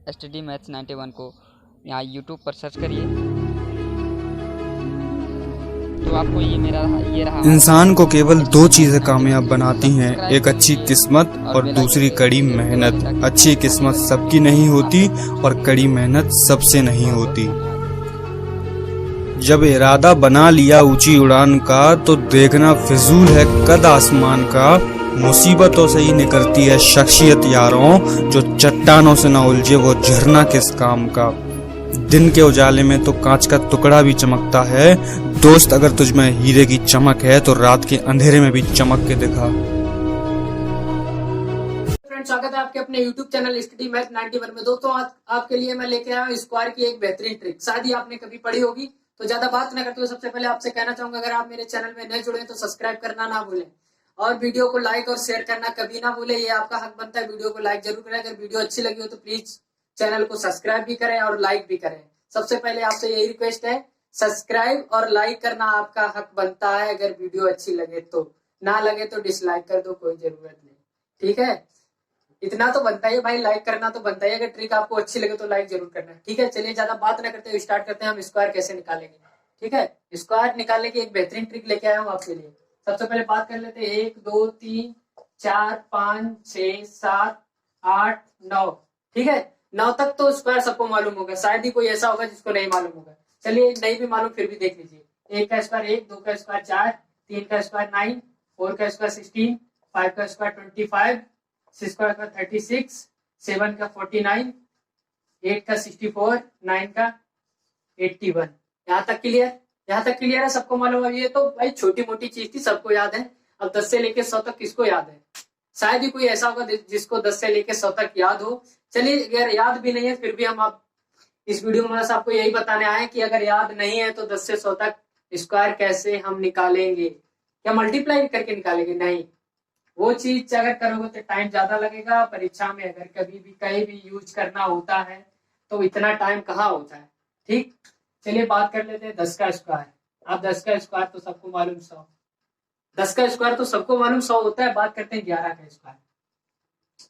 STD maths 91 को यहाँ YouTube पर सर्च करिए तो आपको ये रहा। इंसान को केवल दो चीजें कामयाब बनाती हैं, एक अच्छी किस्मत और दूसरी कड़ी मेहनत। अच्छी किस्मत सबकी नहीं होती और कड़ी मेहनत सबसे नहीं होती। जब इरादा बना लिया ऊंची उड़ान का तो देखना फिजूल है कद आसमान का। मुसीबतों से ही निकलती है शख्सियत यारों, जो चट्टानों से ना उलझे वो झरना किस काम का। दिन के उजाले में तो कांच का टुकड़ा भी चमकता है। दोस्त अगर तुझमें हीरे की चमक है तो रात के अंधेरे में भी चमक के दिखा। फ्रेंड, स्वागत है आपके अपने YouTube चैनल STD मैथ 91 में। दोस्तों आज आपके लिए मैं लेके आया हूँ स्क्वायर की एक बेहतरीन ट्रिक। शायद ही आपने कभी पढ़ी होगी, तो ज्यादा बात न करते हुए सबसे पहले आपसे कहना चाहूंगा, अगर आप मेरे चैनल में नए जुड़े हैं तो सब्सक्राइब करना ना भूलें और वीडियो को लाइक और शेयर करना कभी ना भूलें। ये आपका हक बनता है। वीडियो को लाइक जरूर करें। अगर वीडियो अच्छी लगी हो तो प्लीज चैनल को सब्सक्राइब भी करें और लाइक भी करें। सबसे पहले आपसे यही रिक्वेस्ट है, सब्सक्राइब और लाइक करना आपका हक बनता है। अगर वीडियो अच्छी लगे तो, ना लगे तो डिसलाइक कर दो, कोई जरूरत नहीं। ठीक है, इतना तो बनता है भाई, लाइक करना तो बनता है। अगर ट्रिक आपको अच्छी लगे तो लाइक जरूर करना। ठीक है, चलिए ज्यादा बात ना करते हुए स्टार्ट करते हैं हम स्क्वायर कैसे निकालेंगे। ठीक है, स्क्वायर निकालने की एक बेहतरीन ट्रिक लेके आया हूँ आपके लिए। सबसे पहले बात कर लेते हैं 1 2 3 4 5 6 7 8 9। ठीक है, 9 तक तो स्क्वायर सबको मालूम होगा, शायद ही कोई ऐसा होगा जिसको नहीं मालूम होगा। चलिए नहीं भी मालूम फिर भी देख लीजिए। 1 का स्क्वायर 1, 2 का स्क्वायर 4, 3 का स्क्वायर 9, 4 का स्क्वायर 16, 5 का स्क्वायर 25, 6 का 36, 7 का 49, 8 का 64, 9 का 81। यहाँ तक क्लियर? यहाँ तक क्लियर है, सबको मालूम है। ये तो भाई छोटी मोटी चीज थी, सबको याद है। अब 10 से लेके 100 तक किसको याद है? शायद ही कोई ऐसा होगा जिसको 10 से लेके 100 तक याद हो। चलिए अगर याद भी नहीं है फिर भी हम आप इस वीडियो में बस आपको यही बताने आए कि अगर याद नहीं है तो 10 से 100 तक स्क्वायर कैसे हम निकालेंगे। क्या मल्टीप्लाई करके निकालेंगे? नहीं, वो चीज अगर करोगे तो टाइम ज्यादा लगेगा। परीक्षा में अगर कभी भी कहीं भी यूज करना होता है तो इतना टाइम कहाँ होता है। ठीक, चलिए बात कर लेते हैं 10 का स्क्वायर। अब 10 का स्क्वायर तो सबको मालूम 100। 10 का स्क्वायर तो सबको मालूम 100 होता है। बात करते हैं 11 का स्क्वायर।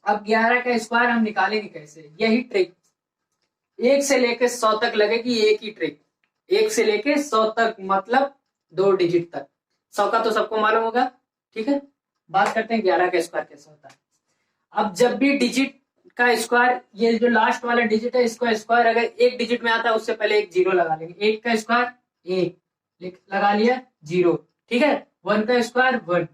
अब 11 का स्क्वायर हम निकालेंगे कैसे? यही ट्रिक 1 से लेके 100 तक लगेगी। एक ही ट्रिक 1 से लेके 100 तक, मतलब 2 डिजिट तक। 100 का तो सबको मालूम होगा। ठीक है, बात करते हैं 11 का स्क्वायर कैसे होता है। अब जब भी डिजिट का स्क्वायर, ये जो लास्ट वाला डिजिट है इसको स्क्वायर अगर एक डिजिट में आता है उससे पहले एक जीरो लगा लेंगे। 1 का स्क्वायर 1 लगा लिया, 0। ठीक है, 1 का स्क्वायर 1।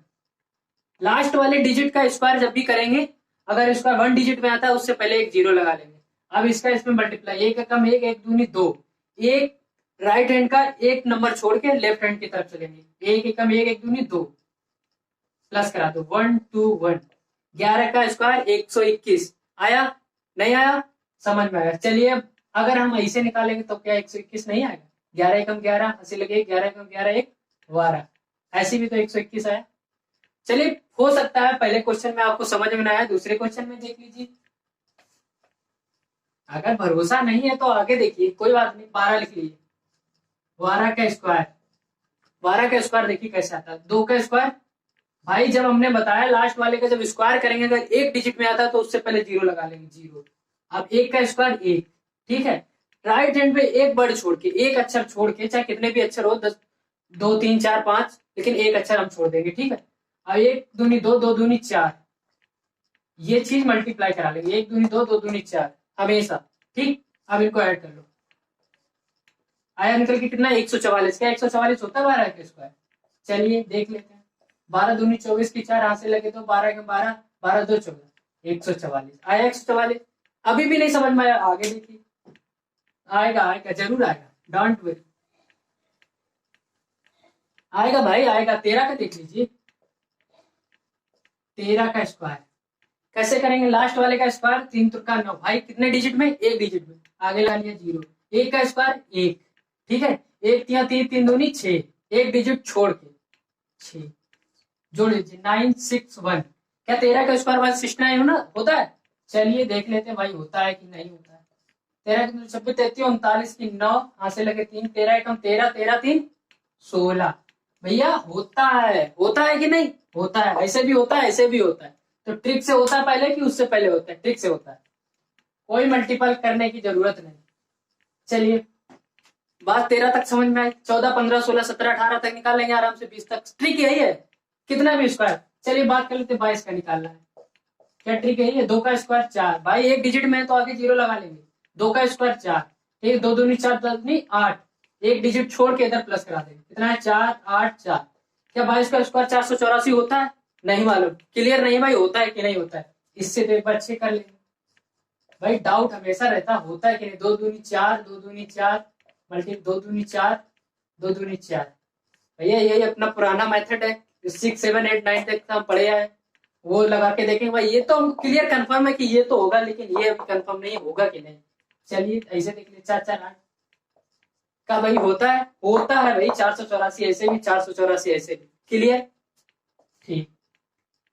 लास्ट वाले डिजिट का स्क्वायर जब भी करेंगे, अगर स्क्वायर 1 डिजिट में आता है उससे पहले एक जीरो लगा लेंगे। अब इसका इसमें मल्टीप्लाई, 1 एकम 1, 1 दूनी 2। एक राइट हैंड का एक नंबर छोड़ के लेफ्ट हैंड की तरफ चलेंगे। 1 एकम 1, 1 दूनी 2, प्लस करा दो 1 2 1। 11 का स्क्वायर 121 आया? नहीं आया? समझ में आया? चलिए अगर हम ऐसे निकालेंगे तो क्या 121 नहीं आएगा? 11 एकम 11 हंसी लगे, 11 एकम 11 1 12। ऐसे भी तो 121 आया। चलिए हो सकता है पहले क्वेश्चन में आपको समझ में ना आया, दूसरे क्वेश्चन में देख लीजिए। अगर भरोसा नहीं है तो आगे देखिए, कोई बात नहीं। 12 लिख लीजिए। 12 का स्क्वायर, 12 का स्क्वायर देखिए कैसे आता है। 2 का स्क्वायर, भाई जब हमने बताया लास्ट वाले का जब स्क्वायर करेंगे अगर एक डिजिट में आता है तो उससे पहले जीरो लगा लेंगे, 0। अब 1 का स्क्वायर 1। ठीक है, राइट हैंड पे एक वर्ड छोड़ के, एक अक्षर छोड़ के, चाहे कितने भी अक्षर हो, 10 2 3 4 5, लेकिन एक अक्षर हम छोड़ देंगे। ठीक है, अब 1 दूनी 2, 2 दूनी 4, ये चीज मल्टीप्लाई करा लेंगे। 1 दूनी 2, 2 दूनी 4 हमेशा। ठीक, अब इनको ऐड कर लो। आया निकल के कितना? 144। क्या 144 होता है 12 का स्क्वायर? चलिए देख लेते हैं। 12 दूनी 24 की 4 हाथ से लगे तो 12 के 12, 12 2 14, 144 आया। 144 अभी भी नहीं समझ में आया? आगे देखिए, आएगा आएगा जरूर आएगा, डोंट वरी, आएगा भाई आएगा। 13 का देख लीजिए। 13 का स्क्वायर कैसे करेंगे? लास्ट वाले का स्क्वायर 3 तुक्का 9। भाई कितने डिजिट में? एक डिजिट में, आगे लगा लिया 0। 1 का स्क्वायर 1। ठीक है, 1 3 3 3 दूनी 6, एक डिजिट छोड़ के 6 जोड़ लीजिए 9 6 1। क्या 13 का स्क्वायर 169 हो ना? होता है? चलिए देख लेते हैं भाई होता है कि नहीं होता है। 13 की 26 33 39 की 9 हाथ से लगे 3, 13 एकम 13, 13 3 16। भैया होता है, होता है कि नहीं? होता है। ऐसे भी होता है, ऐसे भी होता है। तो ट्रिक से होता है पहले कि उससे पहले होता है? ट्रिक से होता है। कोई मल्टीपल करने की जरूरत नहीं। चलिए बात 13 तक समझ में आई। 14, 15, 16, 17, 18 तक निकाल लेंगे आराम से। 20 तक ट्रिक यही है, कितना भी स्क्वायर। चलिए बात कर लेते हैं 22 का निकालना है। क्या ट्रिक है ये? 2 का स्क्वायर 4। भाई एक डिजिट में है तो आगे 0 लगा लेंगे। 2 का स्क्वायर 4, ठीक, 2 दूनी 4, 10 दूनी 8। एक डिजिट छोड़ के इधर प्लस करा देंगे। कितना है? 4, 8, 4। क्या 22 का स्क्वायर 484 होता है? नहीं मालूम। क्लियर नहीं भाई, होता है कि नहीं होता है? इससे तो एक बार चेक कर लेंगे भाई। डाउट हमेशा रहता होता है कि नहीं। 2 दूनी 4, 2 दूनी 4 मल्टी 2 दूनी 4, 2 दूनी 4। भैया यही अपना पुराना मेथड है, 6, 7, 8, 9 तक हम पढ़े हैं, वो लगा के देखेंगे भाई। ये तो हमको क्लियर कंफर्म है कि ये तो होगा, लेकिन ये अभी कंफर्म नहीं होगा कि नहीं। चलिए ऐसे देख लीजिए। 4, 4, 8 का भाई होता है? होता है भाई। 484 ऐसे भी, 484 ऐसे भी। क्लियर? ठीक,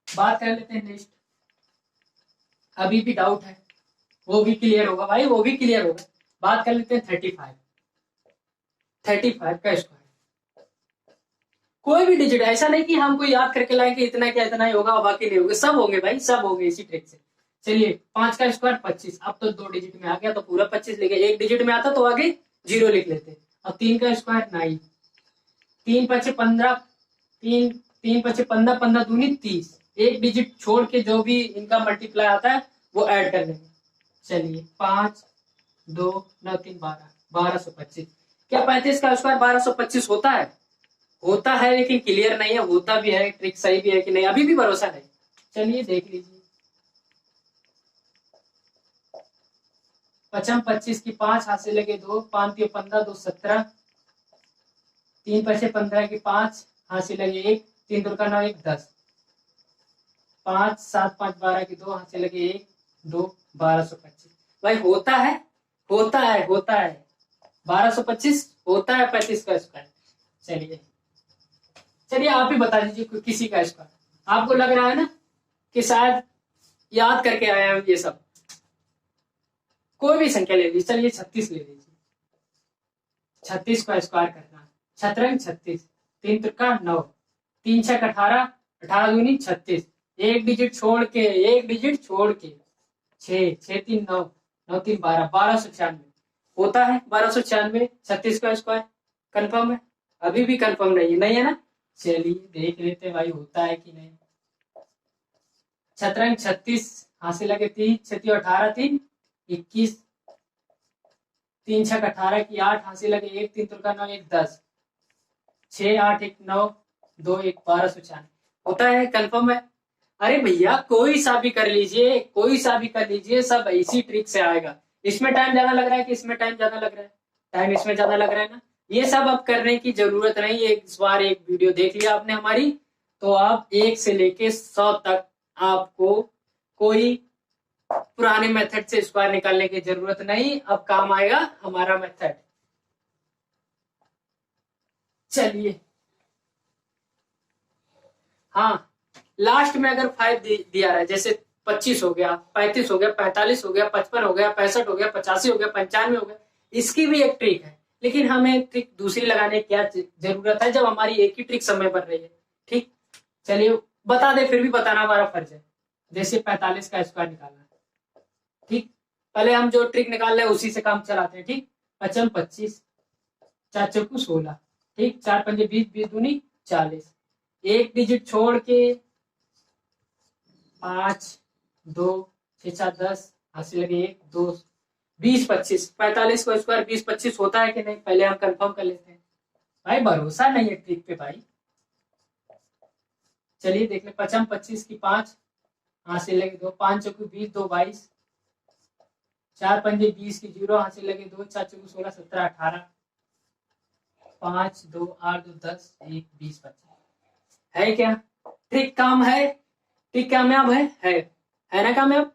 बात कर लेते हैं नेक्स्ट। अभी भी डाउट है, वो भी क्लियर होगा भाई, वो भी क्लियर होगा। बात कर लेते हैं 35। 35 का स्क्वायर। कोई भी डिजिट, ऐसा नहीं कि हमको याद करके लाएंगे इतना क्या इतना ही होगा और बाकी नहीं होगा। सब होंगे भाई, सब होंगे इसी ट्रिक से। चलिए 5 का स्क्वायर 25। अब तो 2 डिजिट में आ गया तो पूरा 25 लिखे। एक डिजिट में आता तो आगे 0 लिख लेते। अब 3 का स्क्वायर 9। 3 5 15, 3 3 5 15, 15 दूनी 30। एक डिजिट छोड़ के जो भी इनका मल्टीप्लाई आता है वो ऐड कर लेंगे। चलिए 5, 2, 9, 3, 12, 1225। क्या 35 का स्क्वायर 1225 होता है? होता है, लेकिन क्लियर नहीं है। होता भी है, ट्रिक सही भी है कि नहीं अभी भी भरोसा नहीं। चलिए देख लीजिए। 5 25 की 5 हाथ से लगे 2, 5 3 15, 2 17, 3 5 15 की 5 हाथ से लगे 1, 3 2 का 9, 1 10, 5 7 5 12 की 2 हाथ से लगे 1 2, 1225। भाई होता है, होता है, होता है 1225 होता है 35 का स्क्वायर। चलिए चलिए आप ही बता दीजिए किसी का स्क्वायर। आपको लग रहा है ना कि शायद याद करके आया हूं ये सब। कोई भी संख्या ले लीजिए। चलिए 36 ले लीजिए। 36 का स्क्वायर करना है। शतरंज 36, 3 त्रिका 9, 3 6 18, 18 दूनी 36। एक डिजिट छोड़ के, एक डिजिट छोड़ के 6, 6 3 9, 9 3 12, 1296 होता है। 1296 36 का स्क्वायर कंफर्म है? अभी भी कंफर्म नहीं है, नहीं है ना? चलिए देख लेते भाई होता है कि नहीं। शतरंज 36 हासिल लगे 3, 36 18, 3 21, 3 6 18 की 8 हासिल लगे 1, 3 त्रिका 9, 1 10, 6 8 1 9, 2 1 1296 होता है, कंफर्म है? अरे भैया कोई सा भी कर लीजिए, कोई सा भी कर लीजिए, सब इसी ट्रिक से आएगा। इसमें टाइम ज्यादा लग रहा है कि इसमें टाइम ज्यादा लग रहा है? टाइम इसमें ज्यादा लग रहा है ना। ये सब अब करने की जरूरत नहीं है। इस बार एक वीडियो देख लिया आपने हमारी, तो आप 1 से लेके 100 तक आपको कोई पुराने मेथड से स्क्वायर निकालने की जरूरत नहीं। अब काम आएगा हमारा मेथड। चलिए हाँ, लास्ट में अगर 5 दिया रहा है, जैसे 25 हो गया, 35 हो गया, 45 हो गया, 55 हो गया, 65 हो गया, 85 हो गया, 95 हो गया, इसकी भी एक ट्रिक है। लेकिन हमें ट्रिक दूसरी लगाने की क्या जरूरत है जब हमारी एक ही ट्रिक समय बन रही है। ठीक, चलिए बता दे, फिर भी बताना हमारा फर्ज है। जैसे 45 का स्क्वायर निकालना है, ठीक, पहले हम जो ट्रिक निकाल रहे हैं उसी से काम चलाते हैं। ठीक, 55 25, 4 चौकू 16, ठीक, 4 पंजे 20, 20 दूनी 40। एक डिजिट छोड़ के 5 2 6 4 10 हासिल लगे 1 2 20 25। 45 का स्क्वायर 20 25 होता है कि नहीं पहले हम कंफर्म कर लेते हैं। भाई भरोसा नहीं है ट्रिक पे भाई। चलिए देख ले। 55 25 की 5 हासिल लगे 2, 5 चौकू 20, 2 22, 4 पंजे 20 की 0 हासिल लगे 2, 4 चौकू 16 17 18, 5 2 8 2 10 1 20 25। है क्या ट्रिक? काम है? ट्रिक कामयाब है ना? कामयाब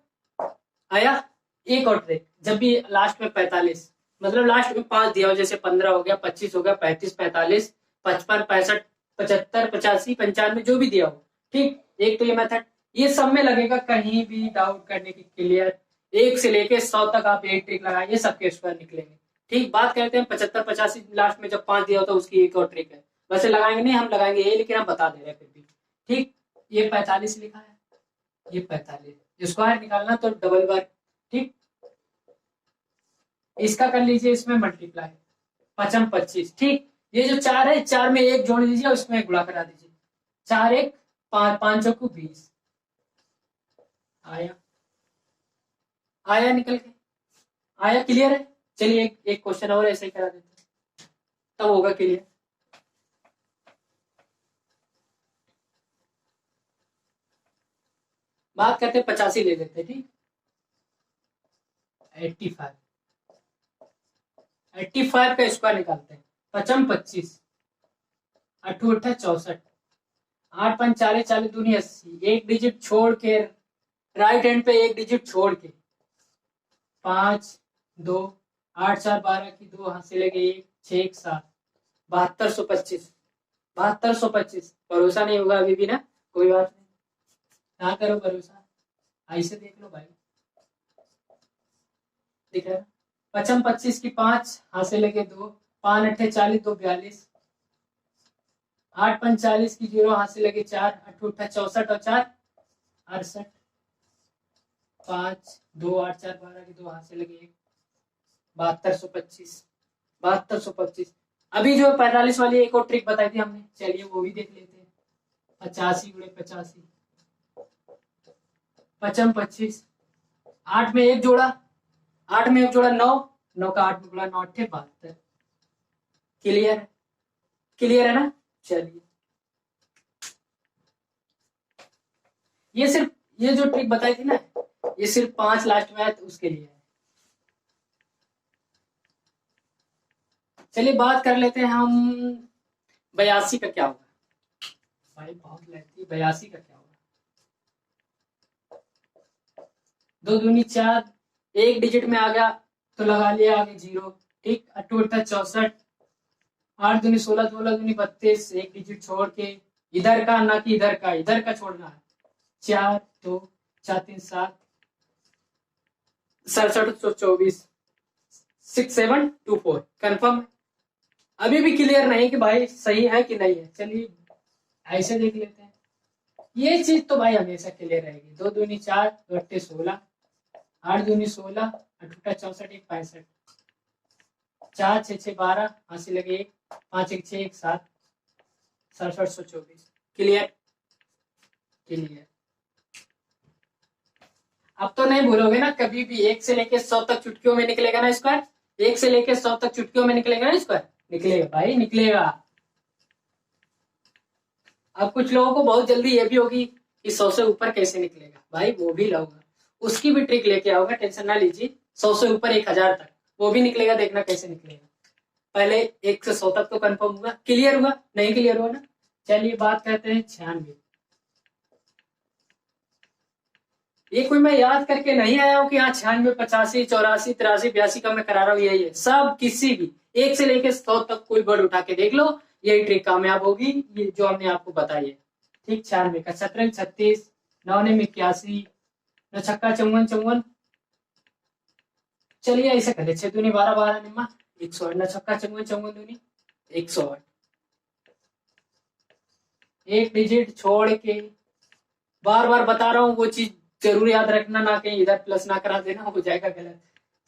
आया। एक और ट्रिक, जब भी लास्ट में 45 मतलब लास्ट में 5 दिया हो, जैसे 15 हो गया, 25 हो गया, 35 45 55 65 75 85 95 जो भी दिया हो, ठीक, एक तो ये मेथड, ये सब में लगेगा। कहीं भी डाउट करने की क्लियर 1 से लेके 100 तक आप एक ट्रिक लगाइए, सबके स्क्वायर निकलेंगे। ठीक, बात करते हैं 75 85 लास्ट में जब 5 दिया होता है उसकी एक और ट्रिक है। वैसे लगाएंगे नहीं, हम लगाएंगे ये, लेकिन हम बता दे रहे हैं फिर भी। ठीक, ये 45 लिखा है, ये 45 स्क्वायर निकालना तो डबल बार। ठीक, इसका कर लीजिए इसमें मल्टीप्लाई, 5 25। ठीक, ये जो 4 है, 4 में 1 जोड़ दीजिए और इसमें गुणा करा दीजिए। 4 1 5, 5 को 20 आया, आया निकल के आया। क्लियर है? चलिए एक क्वेश्चन और ऐसे ही करा देते हैं, तब होगा क्लियर। बात करते हैं 85 ले लेते हैं। ठीक, 85 का स्क्वायर निकालते हैं। 5 25, 8 8 64, 8 5 40, 40 दूनी 80। एक डिजिट छोड़ के राइट हैंड पे एक डिजिट छोड़ के 5 2 8 4 12 की 2 हाथ से लगे 1 6 1 7, 7225। 7225 भरोसा नहीं होगा अभी भी ना, कोई बात नहीं, ना करो भरोसा, ऐसे देख लो भाई, दिख रहा है। 5 25 की 5 हाथ से लगे 2, 5 8 40, 2 42, 8 5 40 की 0 हाथ से लगे 4, 8 8 64 और 4 68, 5 2 8 4 12 की 2 हाथ से लगे 1, 7225। 7225। अभी जो 45 वाली एक और ट्रिक बताई थी हमने, चलिए वो भी देख लेते हैं। 85 गुणे 85, 5 25, 8 में 1 जोड़ा, 8 में 1 जोड़ा 9, 9 का 8 में गुणा 9 8 72। क्लियर? क्लियर है ना? चलिए ये सिर्फ, ये जो ट्रिक बताई थी ना, ये सिर्फ 5 लास्ट में आया तो उसके लिए है। चलिए बात कर लेते हैं हम 82 का क्या होगा। भाई बहुत लगती, 82 का क्या होगा। 2 दूनी 4, एक डिजिट में आ गया तो लगा लिया आगे 0। ठीक, 8 8 64, 8 दूनी 16, 16 दूनी 32, एक डिजिट छोड़ के इधर का ना कि इधर का, इधर का छोड़ना है। 4 2 4 3 7 67 24, 6 7 2 4। कंफर्म? अभी भी क्लियर नहीं कि भाई सही है कि नहीं है। चलिए ऐसे देख लेते हैं। ये चीज तो भाई हमेशा क्लियर रहेगी। 2 दूनी 4, 2 अट्ठे 16, 8 दूनी 16, 8 64 1 65, 4 6 6 12 हाथ से लगे 1, 5 1 6 1 7, 67 24। क्लियर? क्लियर। अब तो नहीं भूलोगे ना कभी भी, 1 से लेके 100 तक चुटकियों में निकलेगा ना स्क्वायर। 1 से लेके 100 तक चुटकियों में निकलेगा ना स्क्वायर, निकलेगा भाई, निकलेगा। अब कुछ लोगों को बहुत जल्दी ये भी होगी कि 100 से ऊपर कैसे निकलेगा, भाई वो भी लाऊंगा, उसकी भी ट्रिक लेके आऊंगा, टेंशन ना लीजिए। 100 से ऊपर 1000 तक वो भी निकलेगा, देखना कैसे निकलेगा। पहले 1 से 100 तक तो कंफर्म हुआ। क्लियर हुआ? नहीं क्लियर हुआ ना? चलिए बात करते हैं 96। ये कोई मैं याद करके नहीं आया हूं कि हाँ 96 85 84 83 82 का मैं करा रहा हूँ, यही है सब। किसी भी 1 से लेके 100 तक कोई वर्ड उठा के देख लो, यही ट्रिक कामयाब होगी, ये जो हमने आपको बताई है। ठीक, 96 का 17 36, 9 ने 81, 9 छक्का 54 54। चलिए ऐसे कर 6 दूनी 12 12 निम्मा 108, 9 छक्का 54 54 दूनी 108। एक डिजिट छोड़ के, बार बार बता रहा हूँ वो चीज जरूर याद रखना, ना कहीं इधर प्लस ना करा देना, हो जाएगा गलत।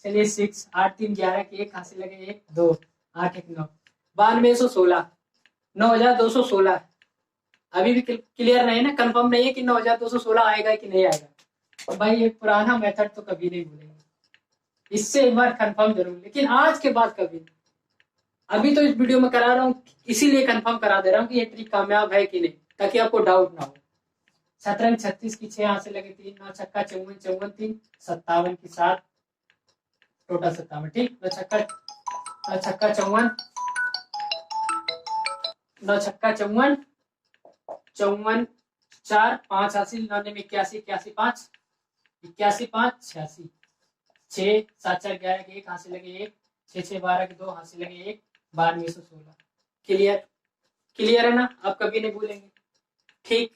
चलिए 6 8 3 11 के 1 हाथ से लगे 1 2 8 1 9, 9216, 9216। अभी भी क्लियर नहीं है ना, कंफर्म नहीं है कि 9216 आएगा कि नहीं आएगा। तो भाई ये पुराना मेथड तो कभी नहीं भूलेंगे, इससे एक बार कंफर्म जरूर, लेकिन आज के बाद कभी नहीं। अभी तो इस वीडियो में करा रहा हूँ, इसीलिए कंफर्म करा दे रहा हूँ कि ये ट्रिक कामयाब है कि नहीं, ताकि आपको डाउट ना हो। 17 36 की 6 हाथ से लगे 3, 9 छक्का 54 54 3, 57 की 7, टोटल 57। ठीक, 9 छक्का 54, 9 छक्का 54 54 4 5 हासिल, 9 ने 81 81 5, 81 5 86, 6 7 4 11 के 1 हाथ से लगे 1, 6 6 12 के 2 हाथ से लगे 1, 9216। क्लियर? क्लियर है ना? आप कभी नहीं भूलेंगे। ठीक,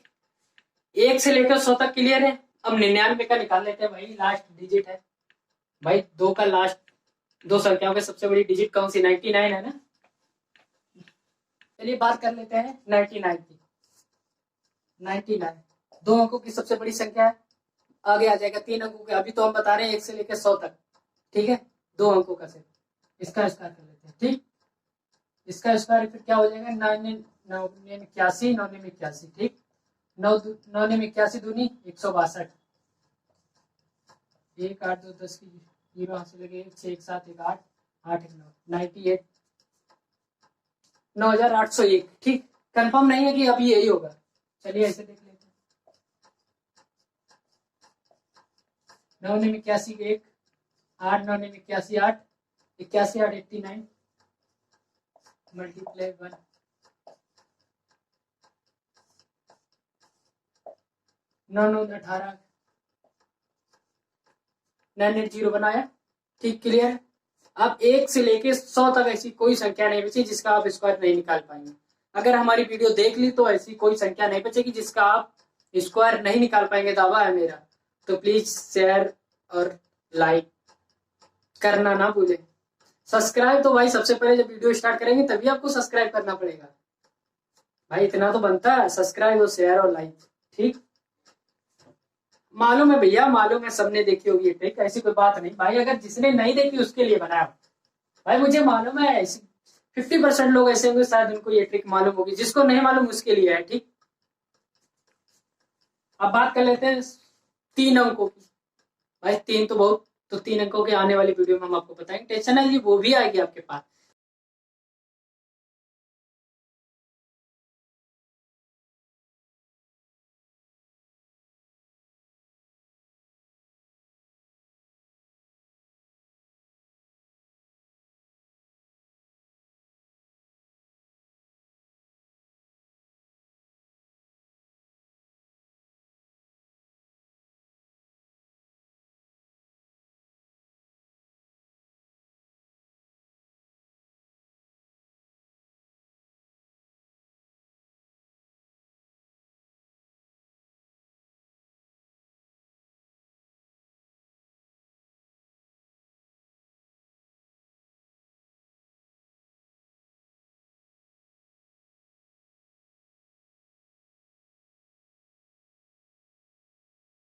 1 से लेकर 100 तक क्लियर है। अब 99 का निकाल लेते हैं भाई, लास्ट डिजिट है भाई। 2 का लास्ट, 2 संख्याओं में सबसे बड़ी डिजिट कौन सी? 99 है ना। चलिए बात कर लेते हैं 99 की। 99 2 अंकों की सबसे बड़ी संख्या है, आगे आ जाएगा 3 अंकों के। अभी तो हम बता रहे हैं 1 से लेकर 100 तक, ठीक है। 2 अंकों का सेट, इसका स्क्वायर कर लेते हैं। ठीक, इसका स्क्वायर फिर क्या हो जाएगा, 9 में 81, 9 में 81। ठीक, 9 में 81 दूनी 162, 1 8 2 10 की 0 यहाँ से लगे, 1 6 1 7 1 8 8 1 9 98 9801। ठीक, कंफर्म नहीं है कि अभी यही होगा, चलिए ऐसे देख लेते हैं। 9 में 81 1, 8 9 में 81 8, 81 8 89 मल्टीप्लाई 1, 9 9 18, 980 बनाया। ठीक, क्लियर। अब 1 से लेके 100 तक ऐसी कोई संख्या नहीं बची जिसका आप स्क्वायर नहीं निकाल पाएंगे। अगर हमारी वीडियो देख ली तो ऐसी कोई संख्या नहीं बचेगी जिसका आप स्क्वायर नहीं निकाल पाएंगे, दावा है मेरा। तो प्लीज शेयर और लाइक करना ना भूलें। सब्सक्राइब तो भाई सबसे पहले जब वीडियो स्टार्ट करेंगे तभी आपको सब्सक्राइब करना पड़ेगा भाई, इतना तो बनता है, सब्सक्राइब और शेयर और लाइक। ठीक, मालूम है भैया, मालूम है, सबने देखी होगी ये ट्रिक, ऐसी कोई बात नहीं भाई। अगर जिसने नहीं देखी उसके लिए बनाया भाई, मुझे मालूम है ऐसी 50% लोग ऐसे होंगे शायद उनको ये ट्रिक मालूम होगी, जिसको नहीं मालूम उसके लिए है। ठीक, अब बात कर लेते हैं 3 अंकों की। भाई 3 तो बहुत, तो 3 अंकों के आने वाली वीडियो में हम आपको बताएंगे, टेंशन है जी, वो भी आएगी आपके पास।